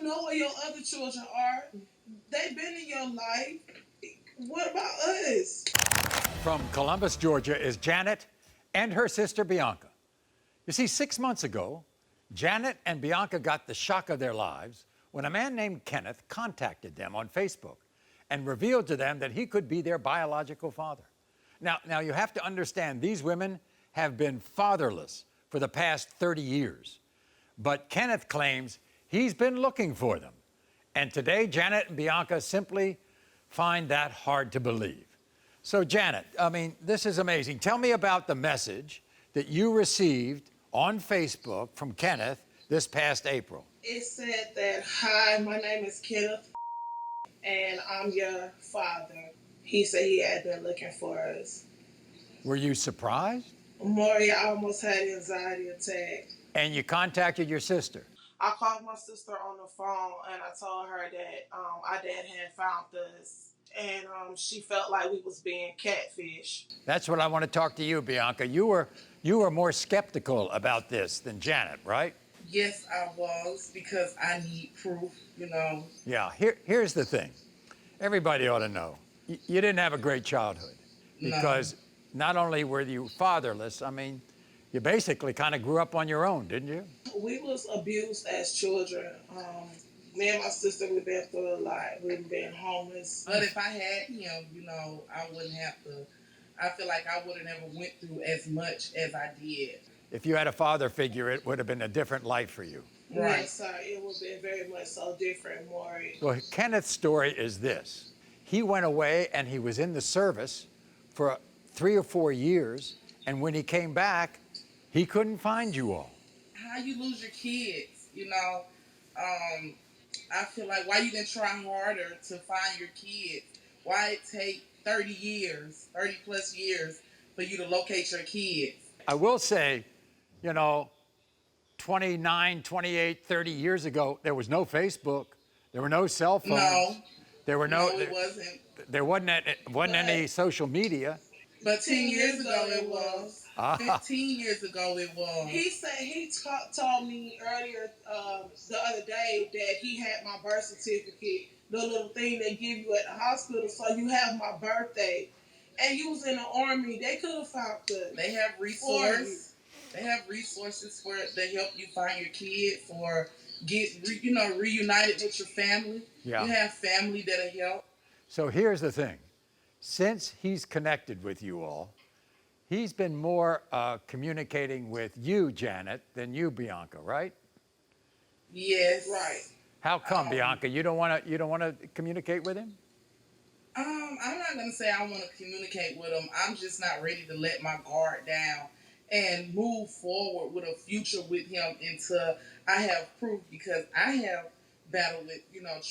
You know where your other children are. They've been in your life. What about us? From Columbus, Georgia, is Janet and her sister Bianca. You see, 6 months ago, Janet and Bianca got the shock of their lives when a man named Kenneth contacted them on Facebook and revealed to them that he could be their biological father. Now you have to understand, these women have been fatherless for the past 30 years. But Kenneth claims he's been looking for them. And today, Janet and Bianca simply find that hard to believe. So, Janet, I mean, this is amazing. Tell me about the message that you received on Facebook from Kenneth this past April. It said that, hi, my name is Kenneth, and I'm your father. He said he had been looking for us. Were you surprised? Maury, I almost had an anxiety attack. And you contacted your sister? I called my sister on the phone, and I told her that our dad had found us, and she felt like we was being catfished. That's what I want to talk to you, Bianca. You were more skeptical about this than Janet, right? Yes, I was, because I need proof, you know. Yeah, here's the thing. Everybody ought to know. You didn't have a great childhood because not only were you fatherless, I mean, you basically kind of grew up on your own, didn't you? We was abused as children. Me and my sister, we've been through a lot. We've been homeless. But if I had him, you know, I wouldn't have to. I feel like I would have never went through as much as I did. If you had a father figure, it would have been a different life for you. Right. Yes, sir. It would have been very much so different, Maury. Well, Kenneth's story is this. He went away and he was in the service for 3 or 4 years, and when he came back, he couldn't find you all. How you lose your kids, you know? I feel like, why you didn't try harder to find your kids? Why it take 30 plus years for you to locate your kids? I will say, you know, 29, 28, 30 years ago, there was no Facebook. There were no cell phones. No. There were no, it wasn't. There wasn't any social media. But 10 years ago it was. 15 years ago it was. He said he told me earlier the other day that he had my birth certificate, the little thing they give you at the hospital, so you have my birthday. And you was in the Army. They could have found us. They have resources. They have resources for to help you find your kids or get reunited with your family. Yeah. You have family that'll help. So here's the thing. Since he's connected with you all, he's been more communicating with you, Janet, than you, Bianca, right? Yes. Right. How come, Bianca? You don't want to communicate with him? I'm not gonna say I want to communicate with him. I'm just not ready to let my guard down and move forward with a future with him until I have proof, because I have battled with,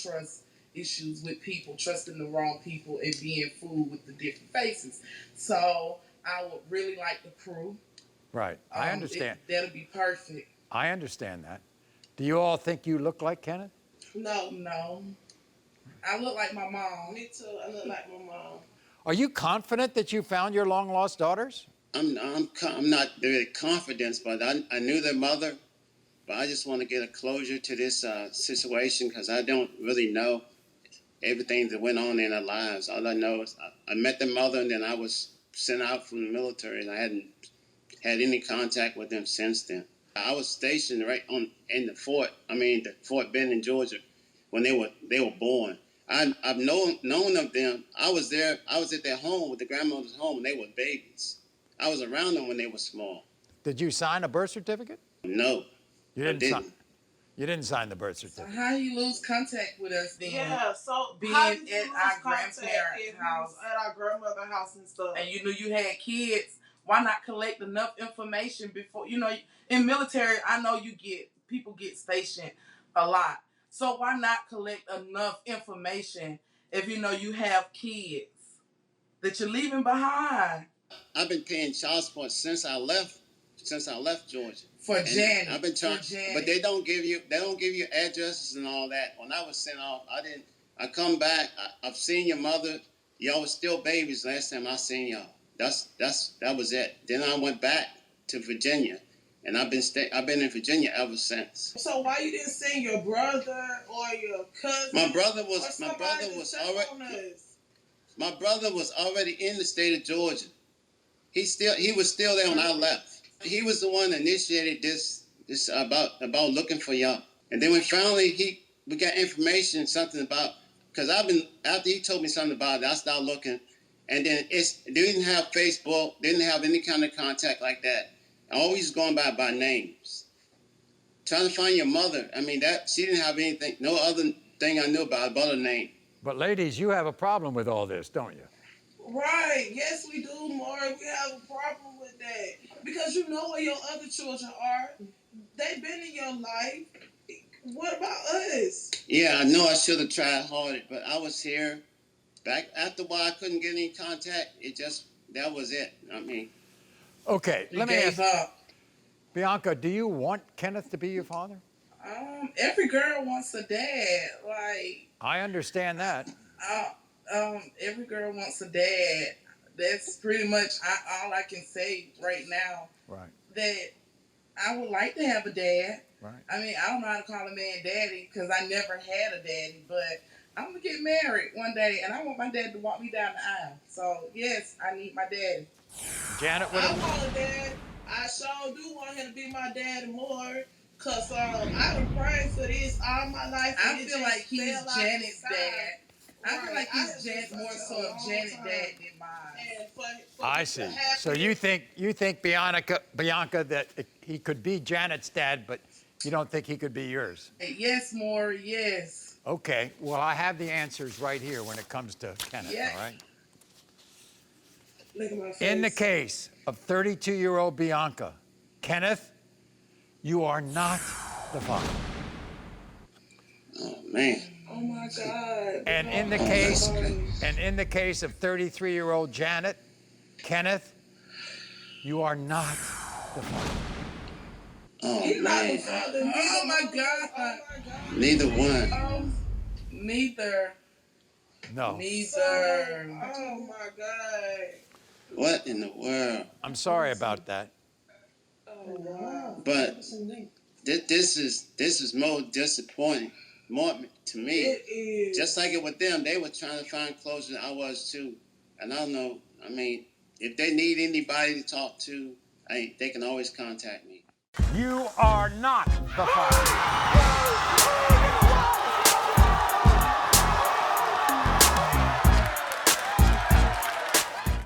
trust issues with people, trusting the wrong people and being fooled with the different faces. So I would really like the proof. Right. I understand. That'll be perfect. I understand that. Do you all think you look like Kenneth? No. I look like my mom. Me too. I look like my mom. Are you confident that you found your long-lost daughters? I'm not very confident, but I knew their mother. But I just want to get a closure to this situation, because I don't really know everything that went on in their lives. All I know is I met their mother, and then I was sent out from the military, and I hadn't had any contact with them since then. I was stationed right in the fort. The Fort Bend in Georgia, when they were born. I've known of them. I was there. I was at their home, with the grandmother's home, when they were babies. I was around them when they were small. Did you sign a birth certificate? No, You didn't. You didn't sign the birth So certificate. how you lose contact with us then? Yeah, so Being how did you at lose our contact grandparents' if you house. was at our grandmother's house and stuff? And you knew you had kids, why not collect enough information before, in military, I know people get stationed a lot. So why not collect enough information if you have kids that you're leaving behind? I've been paying child support since I left Georgia. For Janet. I've been trying, but they don't give you addresses and all that. When I was sent off, I come back. I've seen your mother. Y'all was still babies last time I seen y'all. That was it. Then I went back to Virginia, and I've been in Virginia ever since. So why you didn't send your brother or your cousin? My brother or somebody to check on us? My brother was already in the state of Georgia. He was still there when I left. He was the one that initiated this about looking for y'all. And then when finally we got information, something about, because after he told me something about it, I started looking, and then they didn't have Facebook, didn't have any kind of contact like that. Always going by names. Trying to find your mother. I mean, she didn't have anything, no other thing I knew about her name. But ladies, you have a problem with all this, don't you? Right. Yes, we do, Maury. We have a problem with that. Because you know where your other children are. They've been in your life. What about us? Yeah, I know I should have tried harder, but I was here. Back after a while, I couldn't get any contact. That was it. I mean. Okay, let me ask. Up. Bianca, do you want Kenneth to be your father? Every girl wants a dad. Like, I understand that. every girl wants a dad. That's pretty much all I can say right now. Right. That I would like to have a dad. Right. I mean, I don't know how to call a man daddy because I never had a daddy, but I'm going to get married one day, and I want my dad to walk me down the aisle. So, yes, I need my daddy. Janet, I want a dad. I sure do want him to be my dad more. Because I've been praying for this all my life. I feel like he's Janet's dad. I feel like he's more so of Janet's dad than mine. I see. So you think Bianca that he could be Janet's dad, but you don't think he could be yours? Yes, Maury, yes. Okay. Well, I have the answers right here when it comes to Kenneth, Yeah. all right? Look at my face. In the case of 32-year-old Bianca, Kenneth, you are not the father. Oh, man. Oh, my God. And in the case of 33-year-old Janet, Kenneth, you are not the father. Oh, He's not the man. father. Oh, my God. Oh, my God. Neither one. Neither. No. Neither. Oh, my God. What in the world? I'm sorry about that. Oh, wow. But this is more disappointing, more to me. It is. Just like it with them, they were trying to find closure. I was too, and I don't know. I mean, if they need anybody to talk to, they can always contact me. You are not the father.